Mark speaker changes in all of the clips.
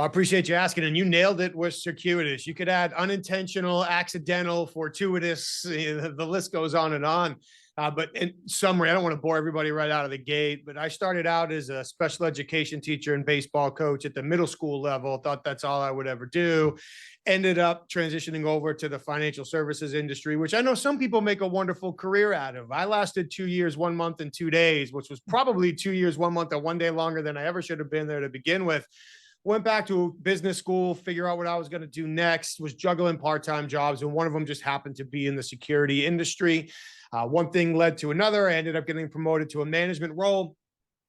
Speaker 1: I appreciate you asking, and you nailed it with circuitous. You could add unintentional, accidental, fortuitous. The list goes on and on. But in summary, I don't want to bore everybody right out of the gate, but I started out as a special education teacher and baseball coach at the middle school level. Thought that's all I would ever do. Ended up transitioning over to the financial services industry, which I know some people make a wonderful career out of. I lasted 2 years, 1 month, and 2 days, which was probably 2 years, 1 month, and 1 day longer than I ever should have been there to begin with. Went back to business school, figure out what I was going to do next, was juggling part-time jobs, and one of them just happened to be in the security industry. One thing led to another. I ended up getting promoted to a management role.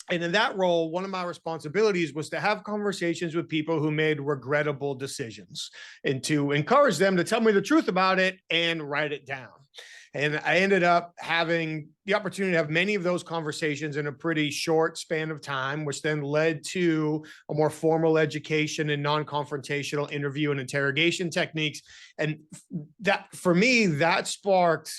Speaker 1: And in that role, one of my responsibilities was to have conversations with people who made regrettable decisions and to encourage them to tell me the truth about it and write it down. And I ended up having the opportunity to have many of those conversations in a pretty short span of time, which then led to a more formal education in non-confrontational interview and interrogation techniques. And that, for me, that sparked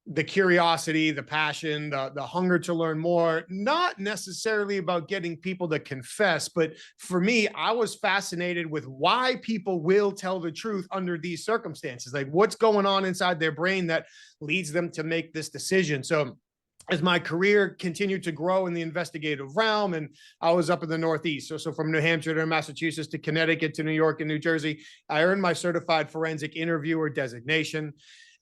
Speaker 1: the curiosity, the passion, the hunger to learn more, not necessarily about getting people to confess, but for me, I was fascinated with why people will tell the truth under these circumstances. Like, what's going on inside their brain that leads them to make this decision. So as my career continued to grow in the investigative realm, and I was up in the Northeast, so from New Hampshire to Massachusetts to Connecticut to New York and New Jersey, I earned my certified forensic interviewer designation.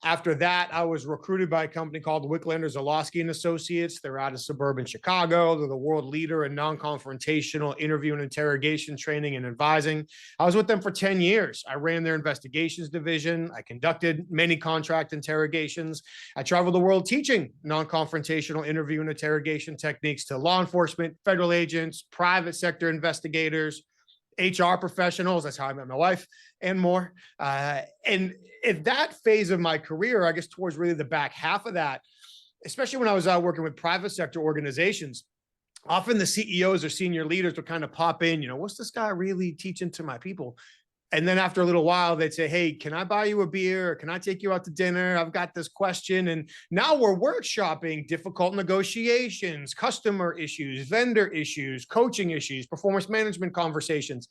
Speaker 1: After that, I was recruited by a company called Wicklander Zalosky and Associates. They're out of suburban Chicago. They're the world leader in non-confrontational interview and interrogation training and advising. I was with them for 10 years. I ran their investigations division. I conducted many contract interrogations. I traveled the world teaching non-confrontational interview and interrogation techniques to law enforcement, federal agents, private sector investigators, HR professionals. That's how I met my wife, and more. And at that phase of my career, I guess towards really the back half of that, especially when I was out working with private sector organizations, often the CEOs or senior leaders would kind of pop in, what's this guy really teaching to my people? And then after a little while, they'd say, hey, can I buy you a beer? Or can I take you out to dinner? I've got this question. And now we're workshopping difficult negotiations, customer issues, vendor issues, coaching issues, performance management conversations.